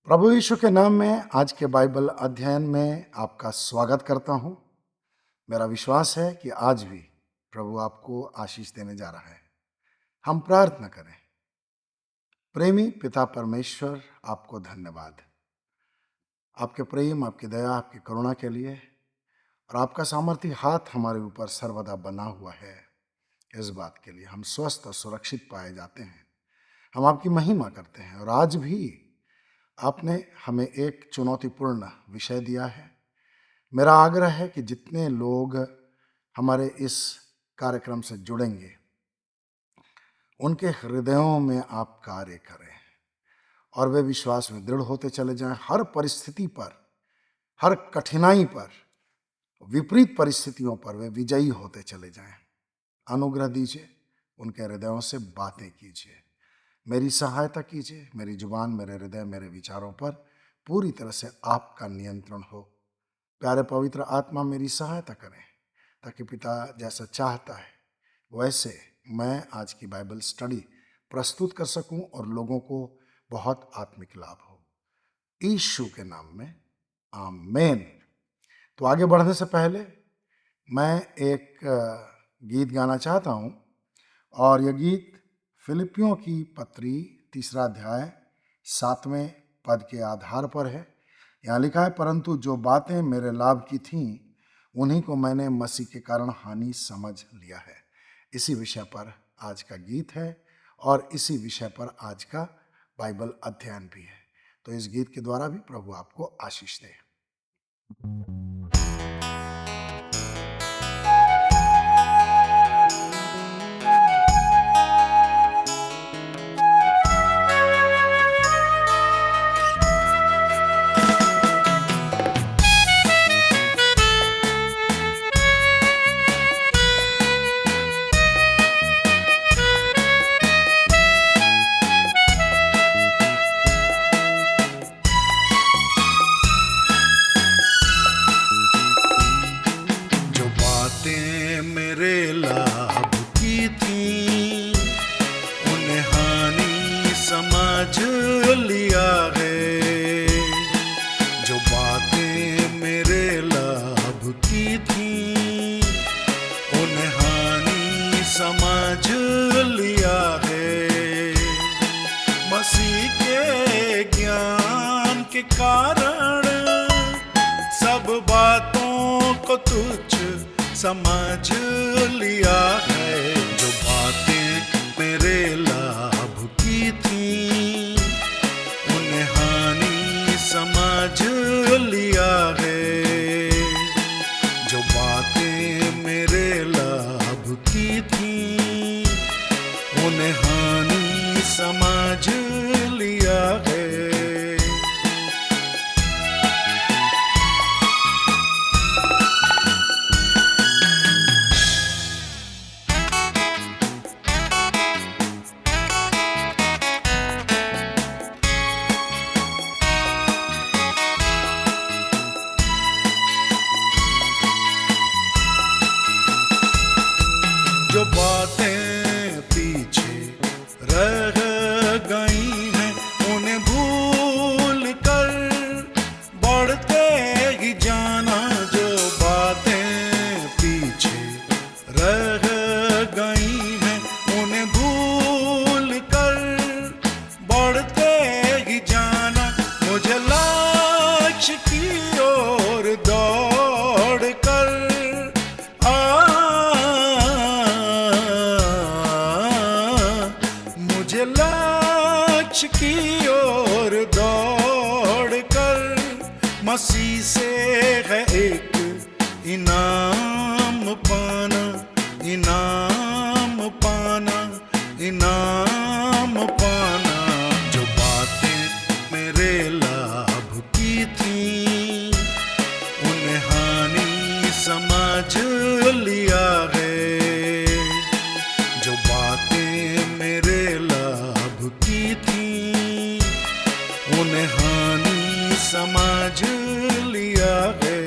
प्रभु यीशु के नाम में आज के बाइबल अध्ययन में आपका स्वागत करता हूं। मेरा विश्वास है कि आज भी प्रभु आपको आशीष देने जा रहा है। हम प्रार्थना करें। प्रेमी पिता परमेश्वर, आपको धन्यवाद आपके प्रेम, आपकी दया, आपकी करुणा के लिए, और आपका सामर्थी हाथ हमारे ऊपर सर्वदा बना हुआ है। इस बात के लिए हम स्वस्थ और सुरक्षित पाए जाते हैं। हम आपकी महिमा करते हैं। और आज भी आपने हमें एक चुनौतीपूर्ण विषय दिया है। मेरा आग्रह है कि जितने लोग हमारे इस कार्यक्रम से जुड़ेंगे उनके हृदयों में आप कार्य करें और वे विश्वास में दृढ़ होते चले जाएं। हर परिस्थिति पर, हर कठिनाई पर, विपरीत परिस्थितियों पर वे विजयी होते चले जाएं। अनुग्रह दीजिए, उनके हृदयों से बातें कीजिए, मेरी सहायता कीजिए। मेरी जुबान, मेरे हृदय, मेरे विचारों पर पूरी तरह से आपका नियंत्रण हो। प्यारे पवित्र आत्मा, मेरी सहायता करें ताकि पिता जैसा चाहता है वैसे मैं आज की बाइबल स्टडी प्रस्तुत कर सकूं और लोगों को बहुत आत्मिक लाभ हो। यीशु के नाम में आमीन। तो आगे बढ़ने से पहले मैं एक गीत गाना चाहता हूं, और यह गीत फिलिपियों की पत्री 3 अध्याय 7वें पद के आधार पर है। यहाँ लिखा है, परंतु जो बातें मेरे लाभ की थीं उन्हीं को मैंने मसीह के कारण हानि समझ लिया है। इसी विषय पर आज का गीत है और इसी विषय पर आज का बाइबल अध्ययन भी है। तो इस गीत के द्वारा भी प्रभु आपको आशीष दे। मेरे लाभ की थी उन्हें हानि समझ लिया है। जो बातें मेरे लाभ की थी उन्हें हानि समझ लिया है। मसीह के ज्ञान के कारण सब बातों को तुच्छ समझ लिया है। जो बातें मेरे लाभ की थी उन्हें हानि समझ लिया है। जो बातें मेरे लाभ की थी उन्हें हानि समझ लिया है। जो बातें पीछे रह गई हैं उन्हें भूल कर बढ़ते ही जाना। जो बातें पीछे रह गई हैं उन्हें भूल कर बढ़ते ही जाना। मुझे लक्ष्य की ओर दौड़ कर लक्ष्य की ओर दौड़ कर मसीह से है एक इनाम पाना, इनाम पाना, इनाम पाना। जो बातें मेरे लाभ की थी उन्हें हानि समझ लिया है। जो बातें मेरे लाभ की थी उन्हें हानि समझ लिया है।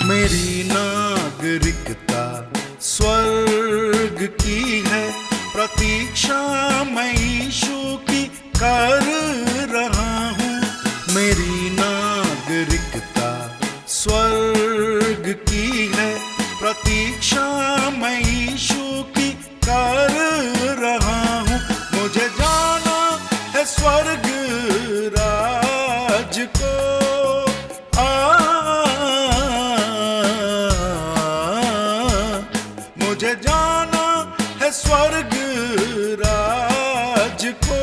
मेरी नागरिकता स्वर्ग की है, प्रतीक्षा मैं यीशु की कर रहा हूँ। मेरी नागरिकता स्वर्ग की है, प्रतीक्षा मैं यीशु की कर रहा हूँ। मुझे जाना है स्वर्ग राज को, मुझे जाना है स्वर्ग राज को,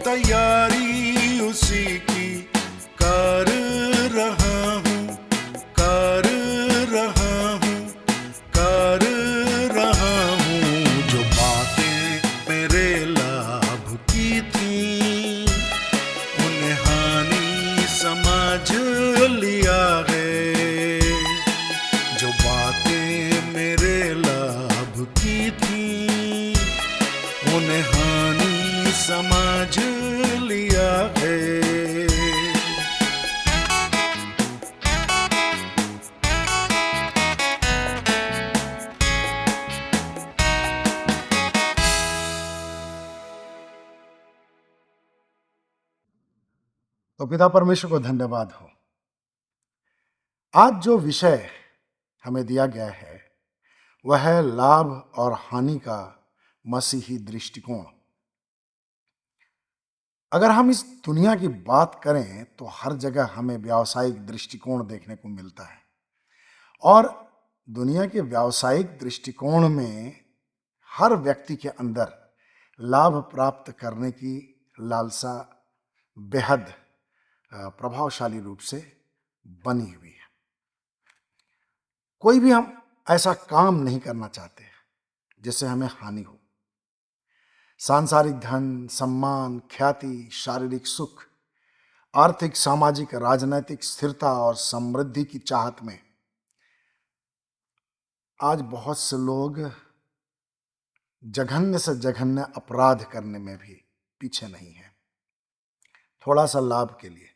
तैयारी उसी की कर रहा हूँ, कर रहा हूँ, कर रहा हूँ। जो बातें मेरे लाभ की थी, उन्हें हानि समझ लिया है। जो बातें मेरे लाभ की थी, उन्हें हानि समझ लिया है। तो पिता परमेश्वर को धन्यवाद हो। आज जो विषय हमें दिया गया है वह है लाभ और हानि का मसीही दृष्टिकोण। अगर हम इस दुनिया की बात करें तो हर जगह हमें व्यावसायिक दृष्टिकोण देखने को मिलता है, और दुनिया के व्यावसायिक दृष्टिकोण में हर व्यक्ति के अंदर लाभ प्राप्त करने की लालसा बेहद प्रभावशाली रूप से बनी हुई है। कोई भी हम ऐसा काम नहीं करना चाहते जिससे हमें हानि हो। सांसारिक धन, सम्मान, ख्याति, शारीरिक सुख, आर्थिक, सामाजिक, राजनैतिक स्थिरता और समृद्धि की चाहत में आज बहुत से लोग जघन्य से जघन्य अपराध करने में भी पीछे नहीं है। थोड़ा सा लाभ के लिए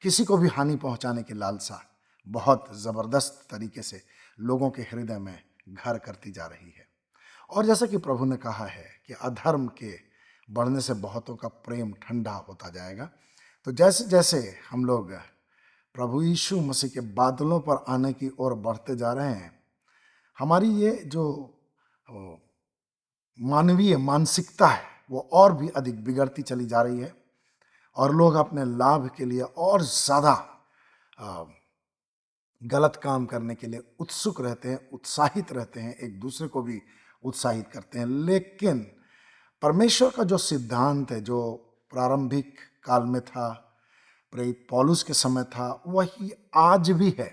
किसी को भी हानि पहुंचाने की लालसा बहुत जबरदस्त तरीके से लोगों के हृदय में घर करती जा रही है। और जैसा कि प्रभु ने कहा है कि अधर्म के बढ़ने से बहुतों का प्रेम ठंडा होता जाएगा। तो जैसे जैसे हम लोग प्रभु यीशु मसीह के बादलों पर आने की ओर बढ़ते जा रहे हैं, हमारी ये जो मानवीय मानसिकता है वो और भी अधिक बिगड़ती चली जा रही है, और लोग अपने लाभ के लिए और ज़्यादा गलत काम करने के लिए उत्सुक रहते हैं, उत्साहित रहते हैं, एक दूसरे को भी उत्साहित करते हैं। लेकिन परमेश्वर का जो सिद्धांत है, जो प्रारंभिक काल में था, प्रेरित पौलुस के समय था, वही आज भी है।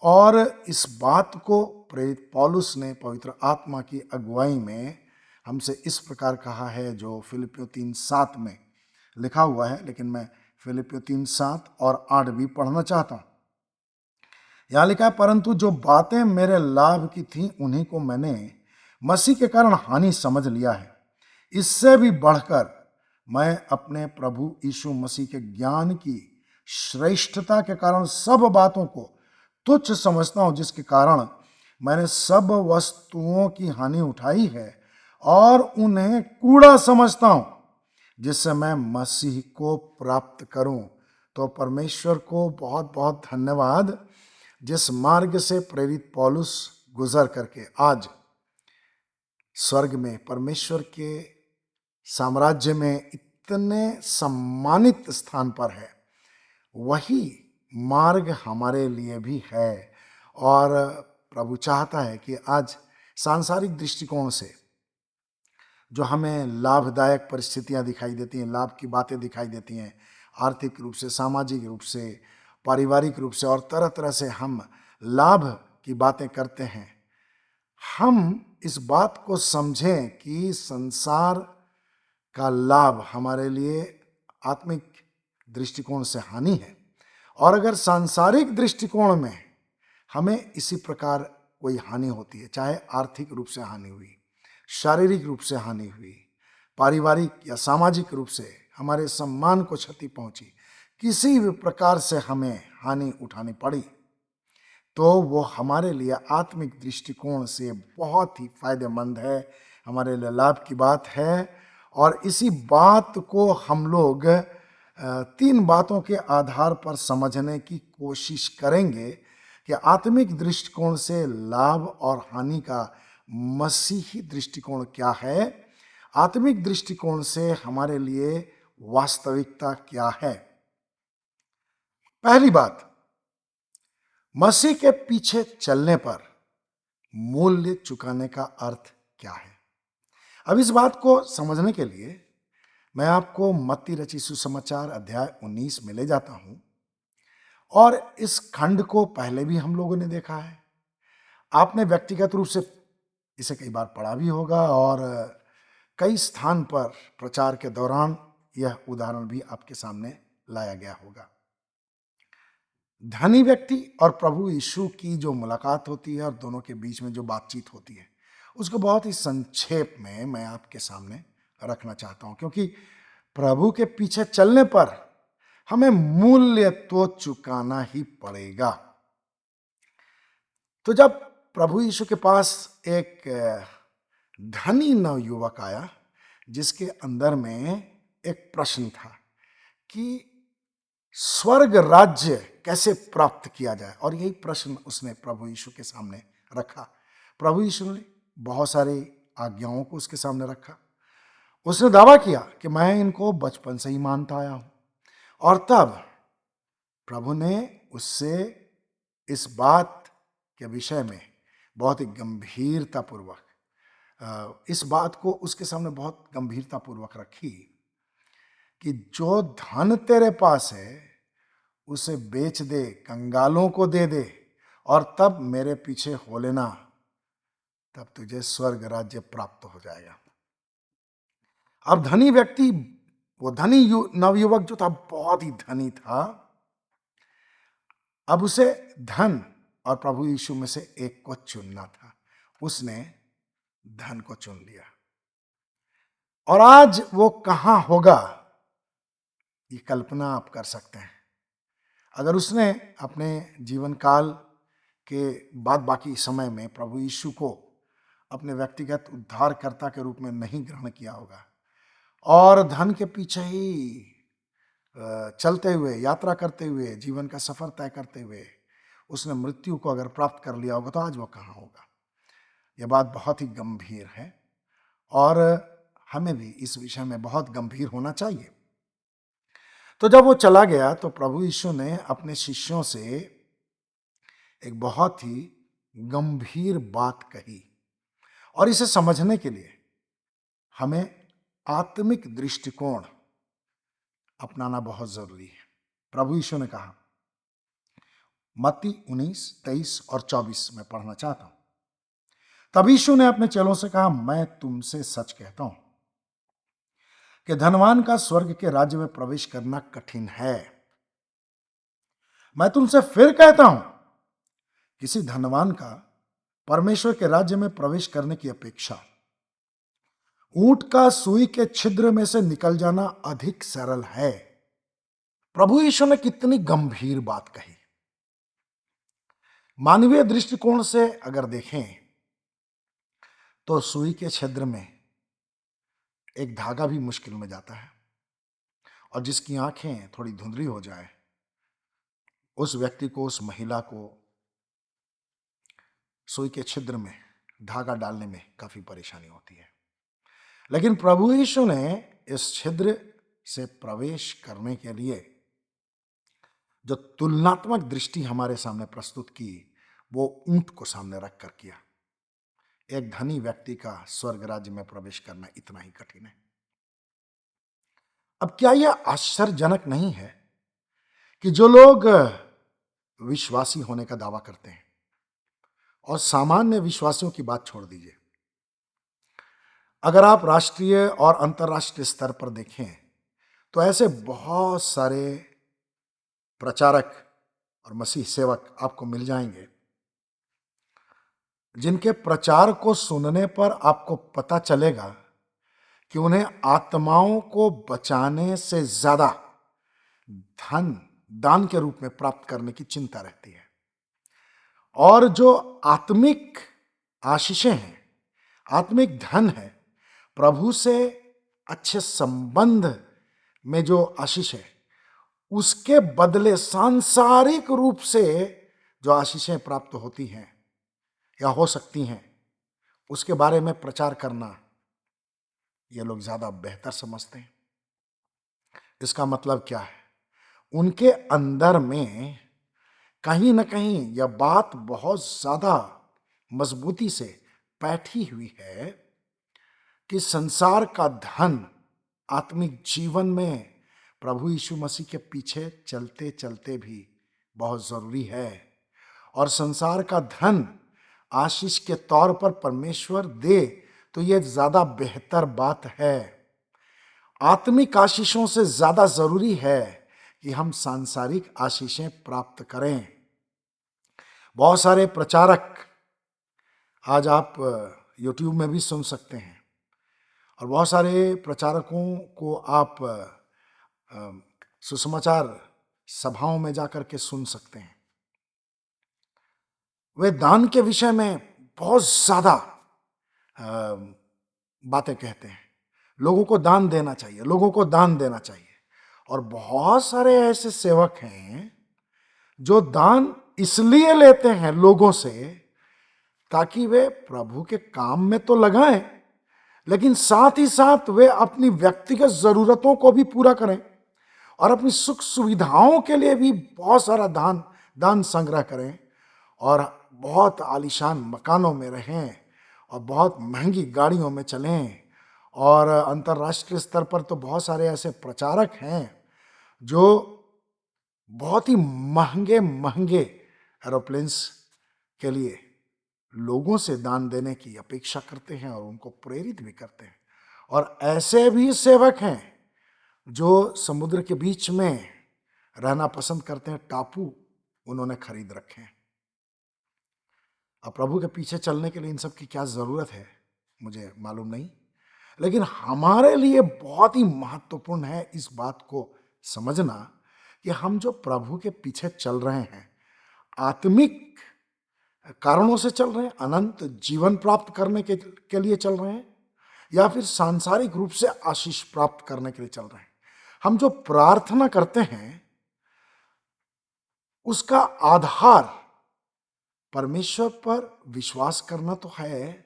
और इस बात को प्रेरित पौलुस ने पवित्र आत्मा की अगुवाई में हमसे इस प्रकार कहा है, जो फिलिपियों 3:7 में लिखा हुआ है। लेकिन मैं फिलिपियों 3:7 और 8 भी पढ़ना चाहता हूँ। यहाँ लिखा है, परंतु जो बातें मेरे लाभ की थीं उन्हीं को मैंने मसीह के कारण हानि समझ लिया है। इससे भी बढ़कर मैं अपने प्रभु यीशु मसीह के ज्ञान की श्रेष्ठता के कारण सब बातों को तुच्छ समझता हूँ, जिसके कारण मैंने सब वस्तुओं की हानि उठाई है और उन्हें कूड़ा समझता हूँ, जिससे मैं मसीह को प्राप्त करूं। तो परमेश्वर को बहुत बहुत धन्यवाद, जिस मार्ग से प्रेरित पौलुस गुजर करके आज स्वर्ग में परमेश्वर के साम्राज्य में इतने सम्मानित स्थान पर है, वही मार्ग हमारे लिए भी है। और प्रभु चाहता है कि आज सांसारिक दृष्टिकोण से जो हमें लाभदायक परिस्थितियां दिखाई देती हैं, लाभ की बातें दिखाई देती हैं, आर्थिक रूप से, सामाजिक रूप से, पारिवारिक रूप से, और तरह तरह से हम लाभ की बातें करते हैं, हम इस बात को समझें कि संसार का लाभ हमारे लिए आत्मिक दृष्टिकोण से हानि है। और अगर सांसारिक दृष्टिकोण में हमें इसी प्रकार कोई हानि होती है, चाहे आर्थिक रूप से हानि हुई, शारीरिक रूप से हानि हुई, पारिवारिक या सामाजिक रूप से हमारे सम्मान को क्षति पहुंची, किसी भी प्रकार से हमें हानि उठानी पड़ी, तो वो हमारे लिए आत्मिक दृष्टिकोण से बहुत ही फायदेमंद है, हमारे लिए लाभ की बात है। और इसी बात को हम लोग 3 बातों के आधार पर समझने की कोशिश करेंगे कि आत्मिक दृष्टिकोण से लाभ और हानि का मसीही दृष्टिकोण क्या है, आत्मिक दृष्टिकोण से हमारे लिए वास्तविकता क्या है। पहली बात, मसीह के पीछे चलने पर मूल्य चुकाने का अर्थ क्या है। अब इस बात को समझने के लिए मैं आपको मत्ती रचित सुसमाचार अध्याय 19 में ले जाता हूं। और इस खंड को पहले भी हम लोगों ने देखा है, आपने व्यक्तिगत रूप से इसे कई बार पढ़ा भी होगा और कई स्थान पर प्रचार के दौरान यह उदाहरण भी आपके सामने लाया गया होगा। धनी व्यक्ति और प्रभु यीशु की जो मुलाकात होती है और दोनों के बीच में जो बातचीत होती है, उसको बहुत ही संक्षेप में मैं आपके सामने रखना चाहता हूं, क्योंकि प्रभु के पीछे चलने पर हमें मूल्य तो चुकाना ही पड़ेगा। तो जब प्रभु यीशु के पास एक धनी नवयुवक आया जिसके अंदर में एक प्रश्न था कि स्वर्ग राज्य कैसे प्राप्त किया जाए, और यही प्रश्न उसने प्रभु यीशु के सामने रखा। प्रभु यीशु ने बहुत सारी आज्ञाओं को उसके सामने रखा। उसने दावा किया कि मैं इनको बचपन से ही मानता आया हूं। और तब प्रभु ने उससे इस बात के विषय में बहुत ही गंभीरतापूर्वक इस बात को उसके सामने बहुत गंभीरतापूर्वक रखी कि जो धन तेरे पास है उसे बेच दे, कंगालों को दे दे, और तब मेरे पीछे हो लेना, तब तुझे स्वर्ग राज्य प्राप्त हो जाएगा। अब धनी व्यक्ति, वो धनी नवयुवक जो था, बहुत ही धनी था। अब उसे धन और प्रभु यीशु में से एक को चुनना था। उसने धन को चुन लिया। और आज वो कहां होगा, ये कल्पना आप कर सकते हैं। अगर उसने अपने जीवन काल के बाद बाकी समय में प्रभु यीशु को अपने व्यक्तिगत उद्धारकर्ता के रूप में नहीं ग्रहण किया होगा और धन के पीछे ही चलते हुए, यात्रा करते हुए, जीवन का सफर तय करते हुए उसने मृत्यु को अगर प्राप्त कर लिया होगा, तो आज वो कहाँ होगा। यह बात बहुत ही गंभीर है और हमें भी इस विषय में बहुत गंभीर होना चाहिए। तो जब वो चला गया तो प्रभु यीशु ने अपने शिष्यों से एक बहुत ही गंभीर बात कही, और इसे समझने के लिए हमें आत्मिक दृष्टिकोण अपनाना बहुत जरूरी है। प्रभु यीशु ने कहा, मत्ती 19, 23 और 24 में पढ़ना चाहता हूं। तब यीशु ने अपने चेलों से कहा, मैं तुमसे सच कहता हूं कि धनवान का स्वर्ग के राज्य में प्रवेश करना कठिन है। मैं तुमसे फिर कहता हूं, किसी धनवान का परमेश्वर के राज्य में प्रवेश करने की अपेक्षा ऊंट का सुई के छिद्र में से निकल जाना अधिक सरल है। प्रभु यीशु ने कितनी गंभीर बात कही। मानवीय दृष्टिकोण से अगर देखें तो सुई के छिद्र में एक धागा भी मुश्किल में जाता है, और जिसकी आंखें थोड़ी धुंधली हो जाए, उस व्यक्ति को, उस महिला को सुई के छिद्र में धागा डालने में काफी परेशानी होती है। लेकिन प्रभु यीशु ने इस छिद्र से प्रवेश करने के लिए जो तुलनात्मक दृष्टि हमारे सामने प्रस्तुत की, वो ऊंट को सामने रखकर किया। एक धनी व्यक्ति का स्वर्ग राज्य में प्रवेश करना इतना ही कठिन है। अब क्या यह आश्चर्यजनक नहीं है कि जो लोग विश्वासी होने का दावा करते हैं, और सामान्य विश्वासियों की बात छोड़ दीजिए, अगर आप राष्ट्रीय और अंतर्राष्ट्रीय स्तर पर देखें तो ऐसे बहुत सारे प्रचारक और मसीह सेवक आपको मिल जाएंगे जिनके प्रचार को सुनने पर आपको पता चलेगा कि उन्हें आत्माओं को बचाने से ज्यादा धन दान के रूप में प्राप्त करने की चिंता रहती है। और जो आत्मिक आशीषें हैं, आत्मिक धन है, प्रभु से अच्छे संबंध में जो आशीष है, उसके बदले सांसारिक रूप से जो आशीषें प्राप्त होती हैं या हो सकती हैं, उसके बारे में प्रचार करना ये लोग ज्यादा बेहतर समझते हैं। इसका मतलब क्या है? उनके अंदर में कहीं ना कहीं यह बात बहुत ज्यादा मजबूती से बैठी हुई है कि संसार का धन आत्मिक जीवन में प्रभु यीशु मसीह के पीछे चलते चलते भी बहुत जरूरी है। और संसार का धन आशीष के तौर पर परमेश्वर दे तो यह ज्यादा बेहतर बात है। आत्मिक आशीषों से ज्यादा जरूरी है कि हम सांसारिक आशीषें प्राप्त करें। बहुत सारे प्रचारक आज आप YouTube में भी सुन सकते हैं, और बहुत सारे प्रचारकों को आप सुसमाचार सभाओं में जाकर के सुन सकते हैं। वे दान के विषय में बहुत ज्यादा बातें कहते हैं। लोगों को दान देना चाहिए, लोगों को दान देना चाहिए। और बहुत सारे ऐसे सेवक हैं जो दान इसलिए लेते हैं लोगों से ताकि वे प्रभु के काम में तो लगाएं, लेकिन साथ ही साथ वे अपनी व्यक्तिगत जरूरतों को भी पूरा करें और अपनी सुख सुविधाओं के लिए भी बहुत सारा दान संग्रह करें, और बहुत आलीशान मकानों में रहें, और बहुत महंगी गाड़ियों में चलें। और अंतर्राष्ट्रीय स्तर पर तो बहुत सारे ऐसे प्रचारक हैं जो बहुत ही महंगे महंगे एरोप्लेन्स के लिए लोगों से दान देने की अपेक्षा करते हैं और उनको प्रेरित भी करते हैं। और ऐसे भी सेवक हैं जो समुद्र के बीच में रहना पसंद करते हैं, टापू उन्होंने खरीद रखे हैं। अब प्रभु के पीछे चलने के लिए इन सब की क्या जरूरत है मुझे मालूम नहीं, लेकिन हमारे लिए बहुत ही महत्वपूर्ण है इस बात को समझना कि हम जो प्रभु के पीछे चल रहे हैं, आत्मिक कारणों से चल रहे हैं, अनंत जीवन प्राप्त करने के लिए चल रहे हैं, या फिर सांसारिक रूप से आशीष प्राप्त करने के लिए चल रहे हैं। हम जो प्रार्थना करते हैं उसका आधार परमेश्वर पर विश्वास करना तो है,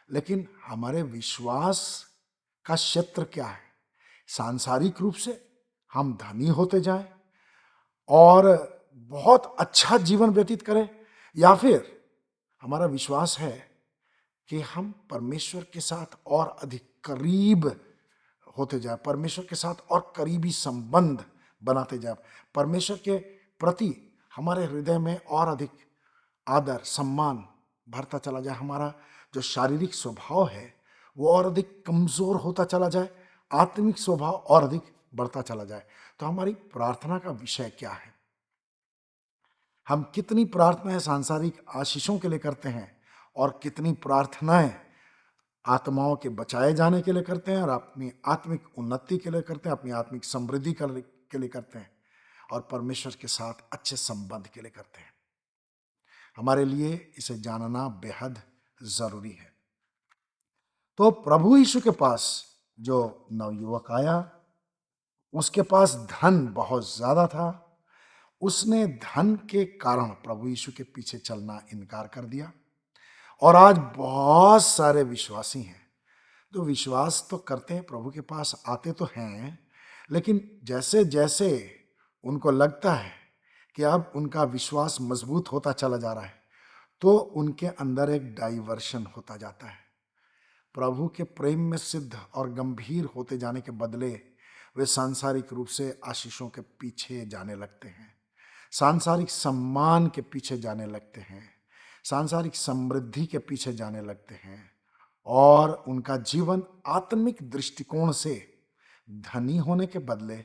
लेकिन हमारे विश्वास का क्षेत्र क्या है? सांसारिक रूप से हम धनी होते जाएं और बहुत अच्छा जीवन व्यतीत करें, या फिर हमारा विश्वास है कि हम परमेश्वर के साथ और अधिक करीब होते जाए, परमेश्वर के साथ और करीबी संबंध बनाते जाए, परमेश्वर के प्रति हमारे हृदय में और अधिक आदर सम्मान भरता चला जाए, हमारा जो शारीरिक स्वभाव है वो और अधिक कमजोर होता चला जाए, आत्मिक स्वभाव और अधिक बढ़ता चला जाए। तो हमारी प्रार्थना का विषय क्या है? हम कितनी प्रार्थनाएं सांसारिक आशीषों के लिए करते हैं और कितनी प्रार्थनाएं आत्माओं के बचाए जाने के लिए करते हैं और अपनी आत्मिक उन्नति के लिए करते हैं, अपनी आत्मिक समृद्धि के लिए करते हैं, और परमेश्वर के साथ अच्छे संबंध के लिए करते हैं। हमारे लिए इसे जानना बेहद जरूरी है। तो प्रभु यीशु के पास जो नवयुवक आया, उसके पास धन बहुत ज्यादा था। उसने धन के कारण प्रभु यीशु के पीछे चलना इनकार कर दिया। और आज बहुत सारे विश्वासी हैं जो विश्वास तो करते हैं, प्रभु के पास आते तो हैं, लेकिन जैसे जैसे उनको लगता है कि अब उनका विश्वास मजबूत होता चला जा रहा है, तो उनके अंदर एक डाइवर्शन होता जाता है। प्रभु के प्रेम में सिद्ध और गंभीर होते जाने के बदले वे सांसारिक रूप से आशीषों के पीछे जाने लगते हैं, सांसारिक सम्मान के पीछे जाने लगते हैं, सांसारिक समृद्धि के पीछे जाने लगते हैं, और उनका जीवन आत्मिक दृष्टिकोण से धनी होने के बदले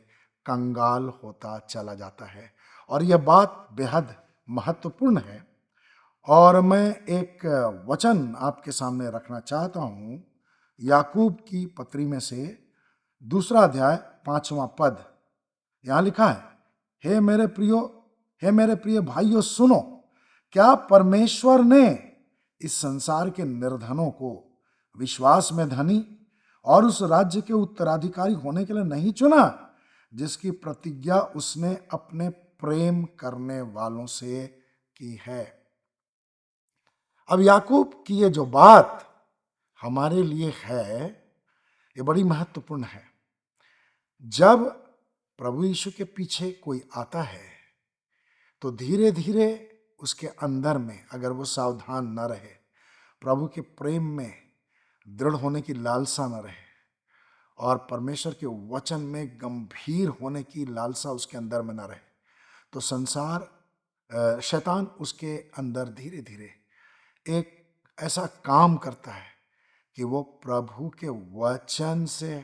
कंगाल होता चला जाता है। और यह बात बेहद महत्वपूर्ण है। और मैं एक वचन आपके सामने रखना चाहता हूं, याकूब की पत्री में से 2 अध्याय 5वां पद। यहां लिखा है, हे मेरे प्रिय भाइयों सुनो क्या परमेश्वर ने इस संसार के निर्धनों को विश्वास में धनी और उस राज्य के उत्तराधिकारी होने के लिए नहीं चुना जिसकी प्रतिज्ञा उसने अपने प्रेम करने वालों से की है? अब याकूब की ये जो बात हमारे लिए है, ये बड़ी महत्वपूर्ण है। जब प्रभु यीशु के पीछे कोई आता है तो धीरे धीरे उसके अंदर में, अगर वो सावधान न रहे, प्रभु के प्रेम में दृढ़ होने की लालसा न रहे और परमेश्वर के वचन में गंभीर होने की लालसा उसके अंदर में न रहे, तो शैतान उसके अंदर धीरे धीरे एक ऐसा काम करता है कि वो प्रभु के वचन से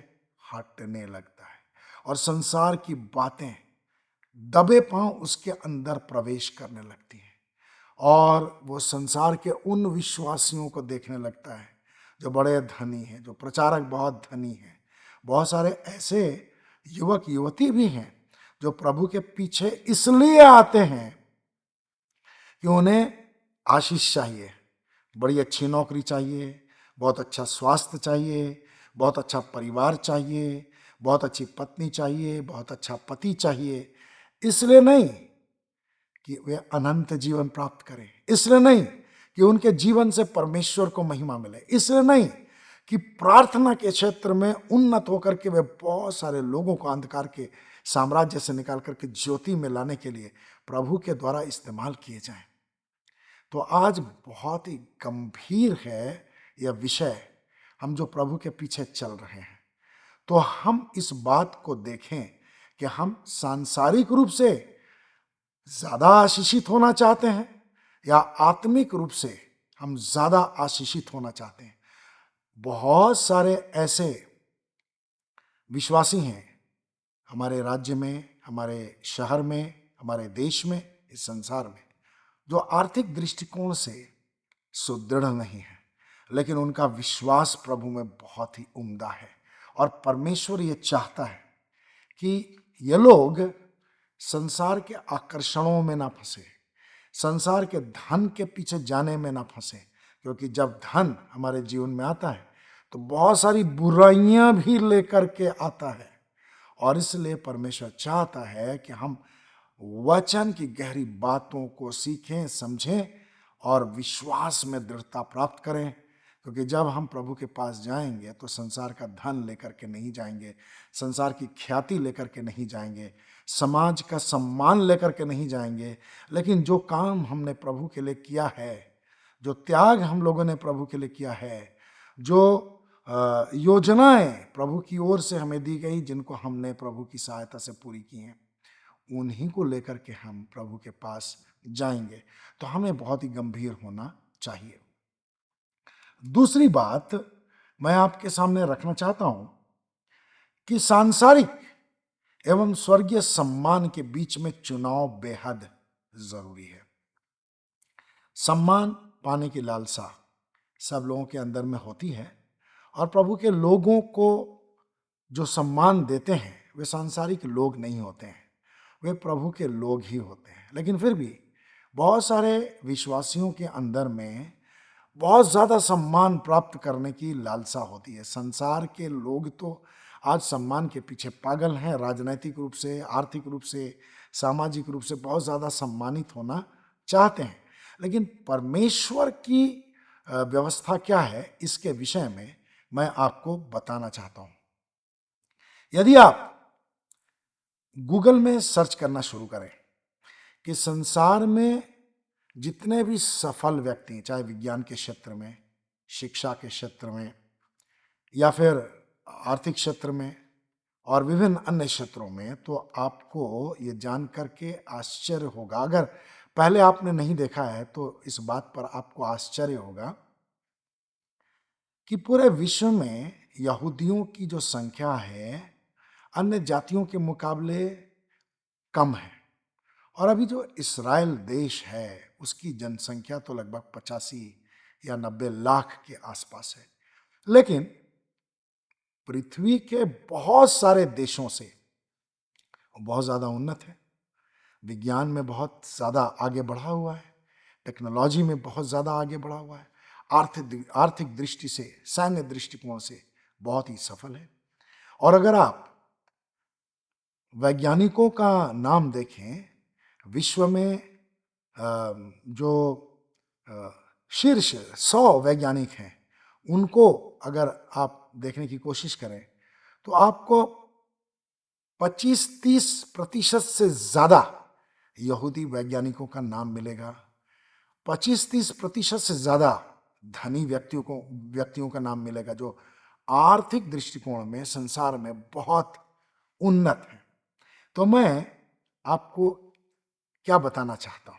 हटने लगता है और संसार की बातें दबे पांव उसके अंदर प्रवेश करने लगती हैं और वो संसार के उन विश्वासियों को देखने लगता है जो बड़े धनी हैं, जो प्रचारक बहुत धनी हैं। बहुत सारे ऐसे युवक युवती भी हैं जो प्रभु के पीछे इसलिए आते हैं कि उन्हें आशीष चाहिए, बड़ी अच्छी नौकरी चाहिए, बहुत अच्छा स्वास्थ्य चाहिए, बहुत अच्छा परिवार चाहिए, बहुत अच्छी पत्नी चाहिए, बहुत अच्छा पति चाहिए। इसलिए नहीं कि वे अनंत जीवन प्राप्त करें, इसलिए नहीं कि उनके जीवन से परमेश्वर को महिमा मिले, इसलिए नहीं कि प्रार्थना के क्षेत्र में उन्नत होकर के वे बहुत सारे लोगों को अंधकार के साम्राज्य से निकाल करके ज्योति में लाने के लिए प्रभु के द्वारा इस्तेमाल किए जाएं। तो आज बहुत ही गंभीर है यह विषय, हम जो प्रभु के पीछे चल रहे हैं, तो हम इस बात को देखें कि हम सांसारिक रूप से ज्यादा आशीषित होना चाहते हैं या आत्मिक रूप से हम ज्यादा आशीषित होना चाहते हैं। बहुत सारे ऐसे विश्वासी हैं हमारे राज्य में, हमारे शहर में, हमारे देश में, इस संसार में, जो आर्थिक दृष्टिकोण से सुदृढ़ नहीं है, लेकिन उनका विश्वास प्रभु में बहुत ही उम्दा है और परमेश्वर ये चाहता है कि ये लोग संसार के आकर्षणों में ना फंसे, संसार के धन के पीछे जाने में ना फंसे, क्योंकि जब धन हमारे जीवन में आता है तो बहुत सारी बुराइयां भी लेकर के आता है और इसलिए परमेश्वर चाहता है कि हम वचन की गहरी बातों को सीखें, समझें और विश्वास में दृढ़ता प्राप्त करें। क्योंकि जब हम प्रभु के पास जाएंगे तो संसार का धन लेकर के नहीं जाएंगे, संसार की ख्याति लेकर के नहीं जाएंगे, समाज का सम्मान लेकर के नहीं जाएंगे, लेकिन जो काम हमने प्रभु के लिए किया है, जो त्याग हम लोगों ने प्रभु के लिए किया है, जो योजनाएं प्रभु की ओर से हमें दी गई, जिनको हमने प्रभु की सहायता से पूरी की हैं, उन्हीं को लेकर के हम प्रभु के पास जाएंगे। तो हमें बहुत ही गंभीर होना चाहिए। दूसरी बात मैं आपके सामने रखना चाहता हूं कि सांसारिक एवं स्वर्गीय सम्मान के बीच में चुनाव बेहद जरूरी है। सम्मान पाने की लालसा सब लोगों के अंदर में होती है और प्रभु के लोगों को जो सम्मान देते हैं वे सांसारिक लोग नहीं होते हैं, वे प्रभु के लोग ही होते हैं। लेकिन फिर भी बहुत सारे विश्वासियों के अंदर में बहुत ज़्यादा सम्मान प्राप्त करने की लालसा होती है। संसार के लोग तो आज सम्मान के पीछे पागल हैं, राजनैतिक रूप से, आर्थिक रूप से, सामाजिक रूप से बहुत ज़्यादा सम्मानित होना चाहते हैं। लेकिन परमेश्वर की व्यवस्था क्या है, इसके विषय में मैं आपको बताना चाहता हूँ। यदि आप गूगल में सर्च करना शुरू करें कि संसार में जितने भी सफल व्यक्ति, चाहे विज्ञान के क्षेत्र में, शिक्षा के क्षेत्र में या फिर आर्थिक क्षेत्र में और विभिन्न अन्य क्षेत्रों में, तो आपको ये जान करके आश्चर्य होगा, अगर पहले आपने नहीं देखा है तो इस बात पर आपको आश्चर्य होगा कि पूरे विश्व में यहूदियों की जो संख्या है अन्य जातियों के मुकाबले कम है। और अभी जो इस्राएल देश है उसकी जनसंख्या तो लगभग 85 या 90 लाख के आसपास है। लेकिन पृथ्वी के बहुत सारे देशों से बहुत ज़्यादा उन्नत है, विज्ञान में बहुत ज़्यादा आगे बढ़ा हुआ है, टेक्नोलॉजी में बहुत ज़्यादा आगे बढ़ा हुआ है, आर्थिक दृष्टि से, सैन्य दृष्टिकोण से बहुत ही सफल है। और अगर आप वैज्ञानिकों का नाम देखें, विश्व में जो शीर्ष 100 वैज्ञानिक हैं, उनको अगर आप देखने की कोशिश करें तो आपको 25-30% से ज़्यादा यहूदी वैज्ञानिकों का नाम मिलेगा। 25-30% से ज़्यादा धनी व्यक्तियों का नाम मिलेगा जो आर्थिक दृष्टिकोण में संसार में बहुत उन्नत है। तो मैं आपको क्या बताना चाहता हूं,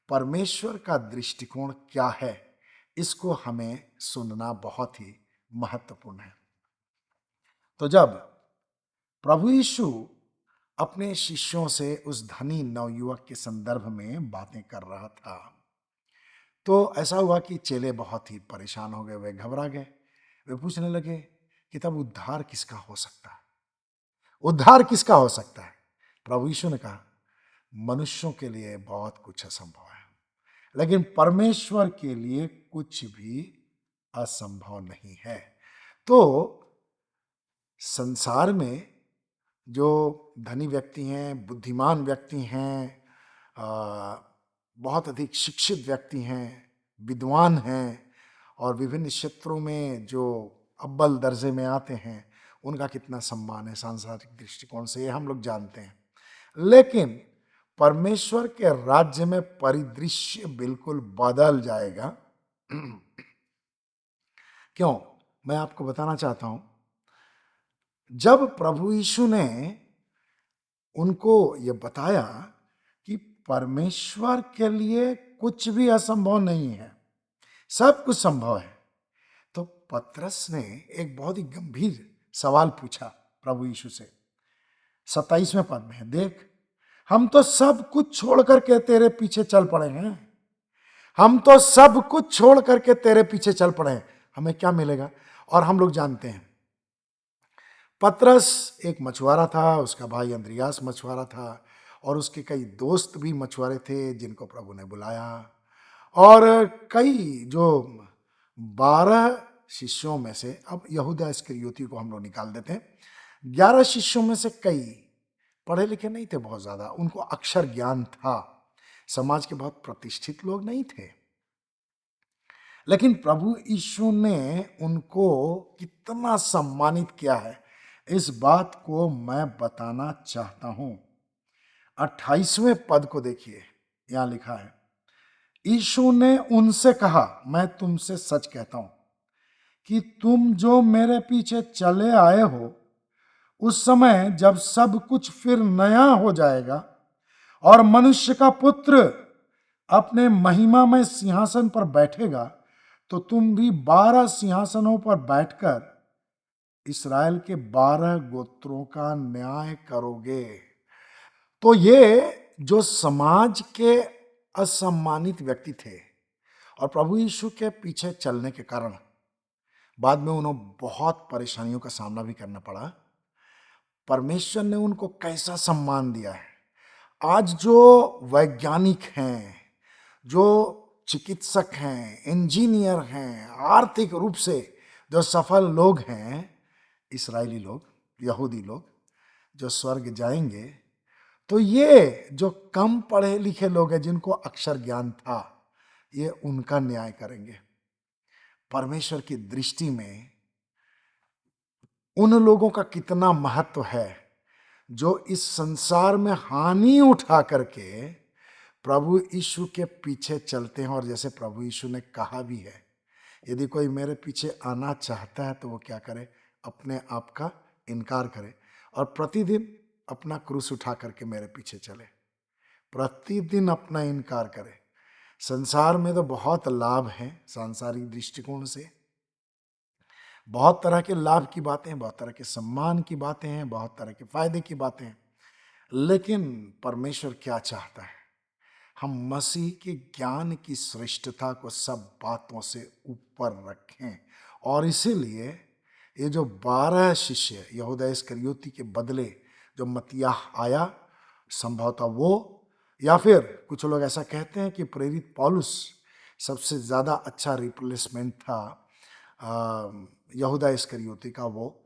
परमेश्वर का दृष्टिकोण क्या है, इसको हमें सुनना बहुत ही महत्वपूर्ण है। तो जब प्रभु यीशु अपने शिष्यों से उस धनी नवयुवक के संदर्भ में बातें कर रहा था, तो ऐसा हुआ कि चेले बहुत ही परेशान हो गए, वे घबरा गए। वे पूछने लगे कि तब उद्धार किसका हो सकता है, उद्धार किसका हो सकता है। प्रभु यीशु ने कहा, मनुष्यों के लिए बहुत कुछ असंभव है, लेकिन परमेश्वर के लिए कुछ भी असंभव नहीं है। तो संसार में जो धनी व्यक्ति हैं, बुद्धिमान व्यक्ति हैं, बहुत अधिक शिक्षित व्यक्ति हैं, विद्वान हैं और विभिन्न क्षेत्रों में जो अव्वल दर्जे में आते हैं, उनका कितना सम्मान है सांसारिक दृष्टिकोण से, ये हम लोग जानते हैं। लेकिन परमेश्वर के राज्य में परिदृश्य बिल्कुल बदल जाएगा। क्यों? मैं आपको बताना चाहता हूं, जब प्रभु यीशु ने उनको ये बताया कि परमेश्वर के लिए कुछ भी असंभव नहीं है, सब कुछ संभव है, तो पतरस ने एक बहुत ही गंभीर सवाल पूछा प्रभु यीशु से। 27वें पद में, देख, हम तो सब कुछ छोड़ करके तेरे पीछे चल पड़े हैं, हम तो सब कुछ छोड़ करके तेरे पीछे चल पड़े हैं, हमें क्या मिलेगा? और हम लोग जानते हैं पतरस एक मछुआरा था, उसका भाई अंद्रियास मछुआरा था और उसके कई दोस्त भी मछुआरे थे जिनको प्रभु ने बुलाया। और कई जो 12 शिष्यों में से, अब यहूदा इस्करियोती को हम लोग निकाल देते हैं, 11 शिष्यों में से कई पढ़े लिखे नहीं थे बहुत ज़्यादा, उनको अक्षर ज्ञान था, समाज के बहुत प्रतिष्ठित लोग नहीं थे। लेकिन प्रभु यीशु ने उनको कितना सम्मानित किया है, इस बात को मैं बताना चाहता हूं। 28वें पद को देखिए, यहां लिखा है, यीशु ने उनसे कहा, मैं तुमसे सच कहता हूं कि तुम जो मेरे पीछे चले आए हो, उस समय जब सब कुछ फिर नया हो जाएगा और मनुष्य का पुत्र अपने महिमामय सिंहासन पर बैठेगा, तो तुम भी 12 सिंहासनों पर बैठकर इस्राएल के 12 गोत्रों का न्याय करोगे। तो ये जो समाज के असम्मानित व्यक्ति थे और प्रभु यीशु के पीछे चलने के कारण बाद में उन्हें बहुत परेशानियों का सामना भी करना पड़ा, परमेश्वर ने उनको कैसा सम्मान दिया है। आज जो वैज्ञानिक हैं, जो चिकित्सक हैं, इंजीनियर हैं, आर्थिक रूप से जो सफल लोग हैं, इस्राएली लोग, यहूदी लोग जो स्वर्ग जाएंगे, तो ये जो कम पढ़े लिखे लोग हैं जिनको अक्षर ज्ञान था, ये उनका न्याय करेंगे। परमेश्वर की दृष्टि में उन लोगों का कितना महत्व है जो इस संसार में हानि उठा करके प्रभु यीशु के पीछे चलते हैं। और जैसे प्रभु यीशु ने कहा भी है, यदि कोई मेरे पीछे आना चाहता है तो वो क्या करे, अपने आप का इनकार करे और प्रतिदिन अपना क्रूस उठा करके मेरे पीछे चले, प्रतिदिन अपना इनकार करे। संसार में तो बहुत लाभ हैं, सांसारिक दृष्टिकोण से बहुत तरह के लाभ की बातें, बहुत तरह के सम्मान की बातें हैं, बहुत तरह के फायदे की बातें हैं, लेकिन परमेश्वर क्या चाहता है, हम मसीह के ज्ञान की श्रेष्ठता को सब बातों से ऊपर रखें। और इसीलिए ये जो 12 शिष्य, यहूदा इस्करियोती के बदले जो मत्तियाह आया, संभवतः वो या फिर कुछ लोग ऐसा कहते हैं कि प्रेरित पौलुस सबसे ज़्यादा अच्छा रिप्लेसमेंट था यहूदा इस्करियोती का। वो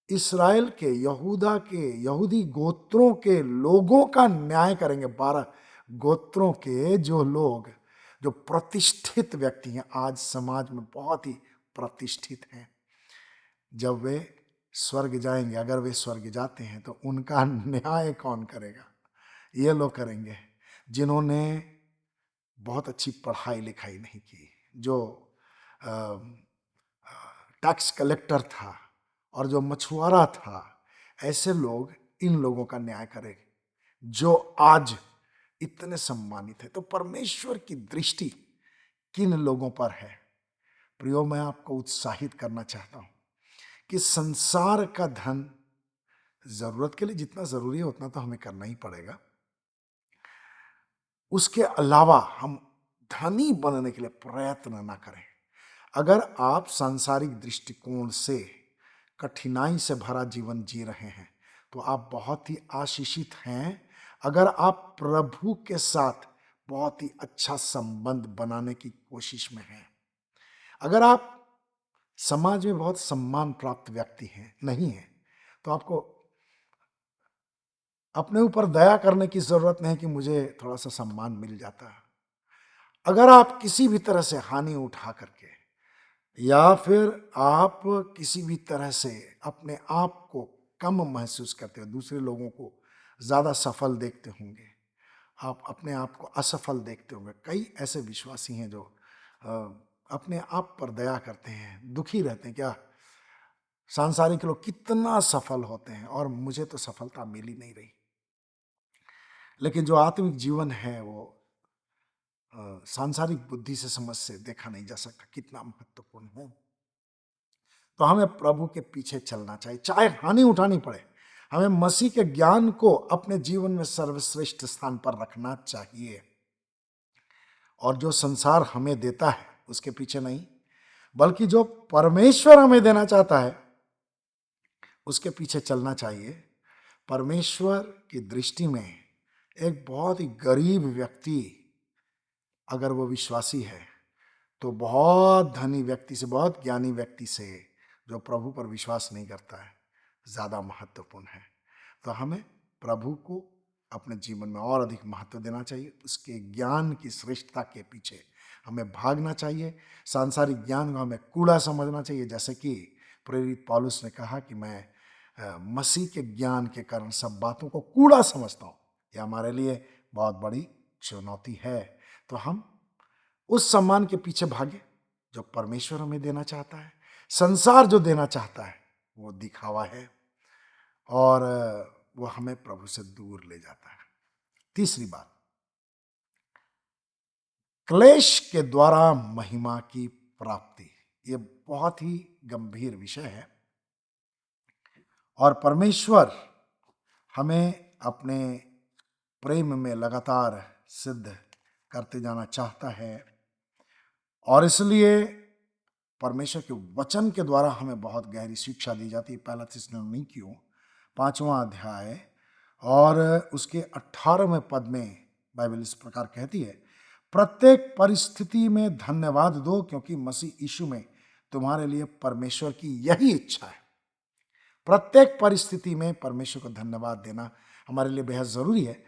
इस्राएल के, यहूदा के, यहूदी गोत्रों के लोगों का न्याय करेंगे। 12 गोत्रों के जो लोग, जो प्रतिष्ठित व्यक्ति हैं, आज समाज में बहुत ही प्रतिष्ठित हैं, जब वे स्वर्ग जाएंगे, अगर वे स्वर्ग जाते हैं, तो उनका न्याय कौन करेगा? ये लोग करेंगे जिन्होंने बहुत अच्छी पढ़ाई लिखाई नहीं की, जो टैक्स कलेक्टर था और जो मछुआरा था। ऐसे लोग इन लोगों का न्याय करेंगे जो आज इतने सम्मानित है। तो परमेश्वर की दृष्टि किन लोगों पर है? प्रियो, मैं आपको उत्साहित करना चाहता हूं कि संसार का धन जरूरत के लिए जितना जरूरी है उतना तो हमें करना ही पड़ेगा। उसके अलावा हम धनी बनने के लिए प्रयत्न ना करें। अगर आप सांसारिक दृष्टिकोण से कठिनाई से भरा जीवन जी रहे हैं तो आप बहुत ही आशीषित हैं। अगर आप प्रभु के साथ बहुत ही अच्छा संबंध बनाने की कोशिश में हैं, अगर आप समाज में बहुत सम्मान प्राप्त व्यक्ति हैं नहीं है, तो आपको अपने ऊपर दया करने की जरूरत नहीं कि मुझे थोड़ा सा सम्मान मिल जाता। अगर आप किसी भी तरह से हानि उठा करके या फिर आप किसी भी तरह से अपने आप को कम महसूस करते हो, दूसरे लोगों को ज़्यादा सफल देखते होंगे, आप अपने आप को असफल देखते होंगे। कई ऐसे विश्वासी हैं जो अपने आप पर दया करते हैं, दुखी रहते हैं, क्या सांसारिक लोग कितना सफल होते हैं और मुझे तो सफलता मिल ही नहीं रही। लेकिन जो आत्मिक जीवन है वो सांसारिक बुद्धि से समझ से देखा नहीं जा सकता कितना महत्वपूर्ण है। तो हमें प्रभु के पीछे चलना चाहिए, चाहे हानि उठानी पड़े। हमें मसीह के ज्ञान को अपने जीवन में सर्वश्रेष्ठ स्थान पर रखना चाहिए और जो संसार हमें देता है उसके पीछे नहीं, बल्कि जो परमेश्वर हमें देना चाहता है उसके पीछे चलना चाहिए। परमेश्वर की दृष्टि में एक बहुत ही गरीब व्यक्ति अगर वो विश्वासी है तो बहुत धनी व्यक्ति से, बहुत ज्ञानी व्यक्ति से जो प्रभु पर विश्वास नहीं करता है ज़्यादा महत्वपूर्ण है। तो हमें प्रभु को अपने जीवन में और अधिक महत्व देना चाहिए। उसके ज्ञान की श्रेष्ठता के पीछे हमें भागना चाहिए। सांसारिक ज्ञान को हमें कूड़ा समझना चाहिए, जैसे कि प्रेरित पौलुस ने कहा कि मैं मसीह के ज्ञान के कारण सब बातों को कूड़ा समझता हूँ। यह हमारे लिए बहुत बड़ी चुनौती है। तो हम उस सम्मान के पीछे भागे जो परमेश्वर हमें देना चाहता है। संसार जो देना चाहता है वो दिखावा है और वो हमें प्रभु से दूर ले जाता है। तीसरी बात, क्लेश के द्वारा महिमा की प्राप्ति। ये बहुत ही गंभीर विषय है और परमेश्वर हमें अपने प्रेम में लगातार सिद्ध करते जाना चाहता है और इसलिए परमेश्वर के वचन के द्वारा हमें बहुत गहरी शिक्षा दी जाती है। पहला थिस्सलुनीकियों 5वां अध्याय और उसके 18वें पद में बाइबल इस प्रकार कहती है, प्रत्येक परिस्थिति में धन्यवाद दो क्योंकि मसीह यीशु में तुम्हारे लिए परमेश्वर की यही इच्छा है। प्रत्येक परिस्थिति में परमेश्वर को धन्यवाद देना हमारे लिए बेहद ज़रूरी है।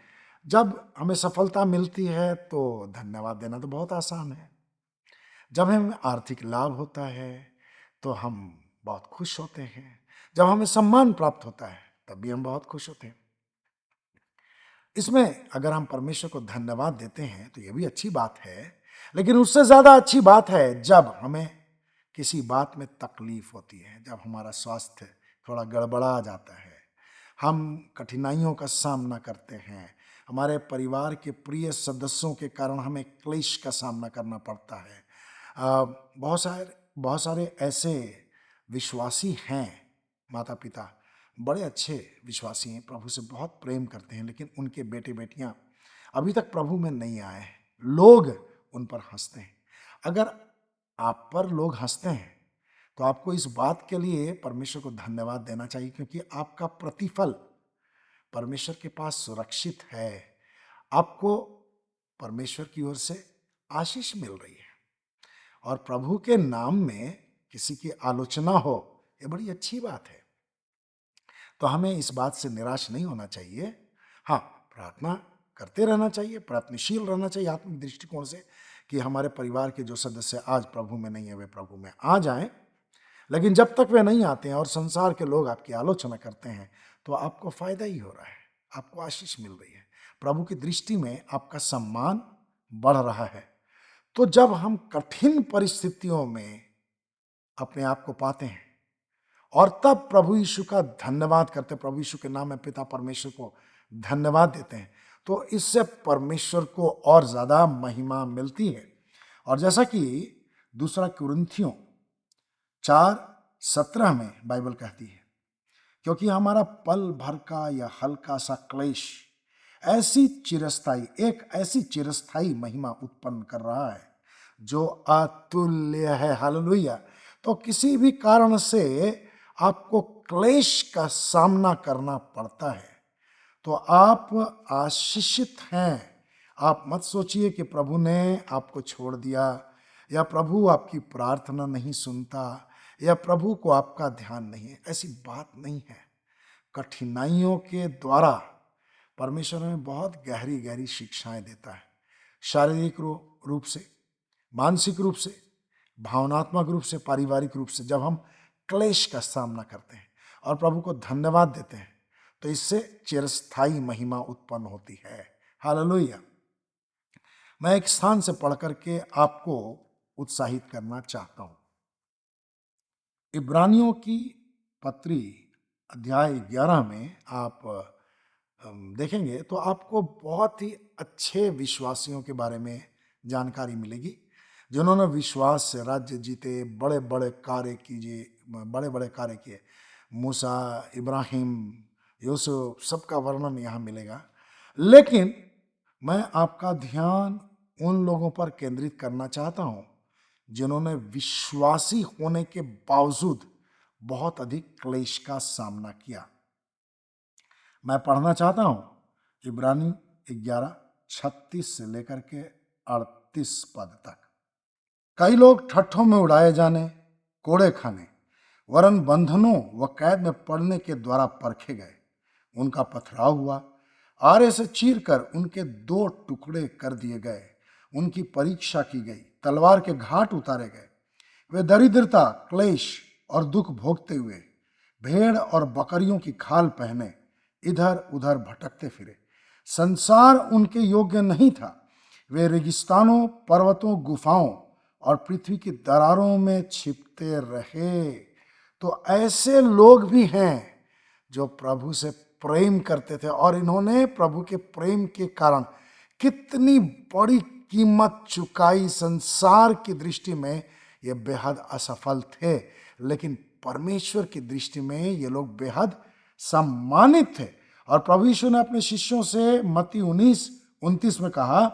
जब हमें सफलता मिलती है तो धन्यवाद देना तो बहुत आसान है। जब हमें आर्थिक लाभ होता है तो हम बहुत खुश होते हैं। जब हमें सम्मान प्राप्त होता है तब भी हम बहुत खुश होते हैं। इसमें अगर हम परमेश्वर को धन्यवाद देते हैं तो यह भी अच्छी बात है, लेकिन उससे ज़्यादा अच्छी बात है जब हमें किसी बात में तकलीफ होती है, जब हमारा स्वास्थ्य थोड़ा गड़बड़ा जाता है, हम कठिनाइयों का सामना करते हैं, हमारे परिवार के प्रिय सदस्यों के कारण हमें क्लेश का सामना करना पड़ता है। बहुत सारे ऐसे विश्वासी हैं, माता पिता बड़े अच्छे विश्वासी हैं, प्रभु से बहुत प्रेम करते हैं, लेकिन उनके बेटे बेटियां अभी तक प्रभु में नहीं आए हैं। लोग उन पर हंसते हैं। अगर आप पर लोग हंसते हैं तो आपको इस बात के लिए परमेश्वर को धन्यवाद देना चाहिए, क्योंकि आपका प्रतिफल परमेश्वर के पास सुरक्षित है। आपको परमेश्वर की ओर से आशीष मिल रही है। और प्रभु के नाम में किसी की आलोचना हो, ये बड़ी अच्छी बात है। तो हमें इस बात से निराश नहीं होना चाहिए। हाँ, प्रार्थना करते रहना चाहिए, प्रयत्नशील रहना चाहिए आत्मिक दृष्टिकोण से कि हमारे परिवार के जो सदस्य आज प्रभु में नहीं है वे प्रभु में आ जाएं। लेकिन जब तक वे नहीं आते हैं और संसार के लोग आपकी आलोचना करते हैं तो आपको फायदा ही हो रहा है, आपको आशीष मिल रही है, प्रभु की दृष्टि में आपका सम्मान बढ़ रहा है। तो जब हम कठिन परिस्थितियों में अपने आप को पाते हैं और तब प्रभु यीशु का धन्यवाद करते, प्रभु यीशु के नाम में पिता परमेश्वर को धन्यवाद देते हैं, तो इससे परमेश्वर को और ज्यादा महिमा मिलती है। और जैसा कि दूसरा कुरिन्थियों 4:17 में बाइबल कहती है, क्योंकि हमारा पल भर का या हल्का सा क्लेश एक ऐसी चिरस्थायी महिमा उत्पन्न कर रहा है जो अतुल्य है। हालेलुया। तो किसी भी कारण से आपको क्लेश का सामना करना पड़ता है तो आप आशीषित हैं। आप मत सोचिए कि प्रभु ने आपको छोड़ दिया या प्रभु आपकी प्रार्थना नहीं सुनता या प्रभु को आपका ध्यान नहीं है। ऐसी बात नहीं है। कठिनाइयों के द्वारा परमेश्वर हमें बहुत गहरी गहरी शिक्षाएं देता है, शारीरिक रूप से, मानसिक रूप से, भावनात्मक रूप से, पारिवारिक रूप से। जब हम क्लेश का सामना करते हैं और प्रभु को धन्यवाद देते हैं तो इससे चिरस्थायी महिमा उत्पन्न होती है। हालेलुया। मैं एक स्थान से पढ़ करके आपको उत्साहित करना चाहता हूं। इब्रानियों की पत्री अध्याय 11 में आप देखेंगे तो आपको बहुत ही अच्छे विश्वासियों के बारे में जानकारी मिलेगी जिन्होंने विश्वास से राज्य जीते, बड़े बड़े कार्य किए। मूसा, इब्राहिम, यूसुफ, सबका वर्णन यहाँ मिलेगा। लेकिन मैं आपका ध्यान उन लोगों पर केंद्रित करना चाहता हूँ जिन्होंने विश्वासी होने के बावजूद बहुत अधिक क्लेश का सामना किया। मैं पढ़ना चाहता हूं इब्रानी 11:36 से लेकर के 38 पद तक। कई लोग ठट्ठों में उड़ाए जाने, कोड़े खाने, वरन बंधनों व कैद में पड़ने के द्वारा परखे गए। उनका पथराव हुआ, आरे से चीरकर उनके 2 टुकड़े कर दिए गए। उनकी परीक्षा की गई, तलवार के घाट उतारे गए। वे दरिद्रता, क्लेश और दुख भोगते हुए भेड़ और बकरियों की खाल पहने इधर उधर भटकते फिरे। संसार उनके योग्य नहीं था। वे रेगिस्तानों, पर्वतों, गुफाओं और पृथ्वी की दरारों में छिपते रहे। तो ऐसे लोग भी हैं जो प्रभु से प्रेम करते थे और इन्होंने प्रभु के प्रेम के कारण कितनी बड़ी कीमत चुकाई। संसार की दृष्टि में ये बेहद असफल थे, लेकिन परमेश्वर की दृष्टि में ये लोग बेहद सम्मानित थे। और प्रभु यीशु ने अपने शिष्यों से मत्ती 19:29 में कहा,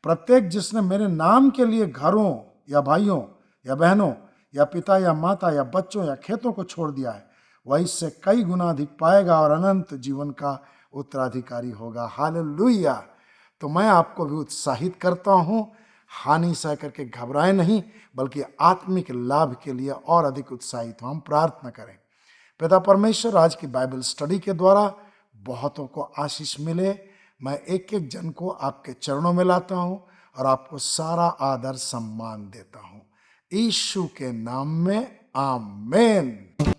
प्रत्येक जिसने मेरे नाम के लिए घरों या भाइयों या बहनों या पिता या माता या बच्चों या खेतों को छोड़ दिया है, वह इससे कई गुना अधिक पाएगा और अनंत जीवन का उत्तराधिकारी होगा। हालेलुया। तो मैं आपको भी उत्साहित करता हूं, हानि सह करके घबराए नहीं, बल्कि आत्मिक लाभ के लिए और अधिक उत्साहित हो। हम प्रार्थना करें। पिता परमेश्वर, आज की बाइबल स्टडी के द्वारा बहुतों को आशीष मिले। मैं एक एक जन को आपके चरणों में लाता हूं और आपको सारा आदर सम्मान देता हूं। यीशु के नाम में आमीन।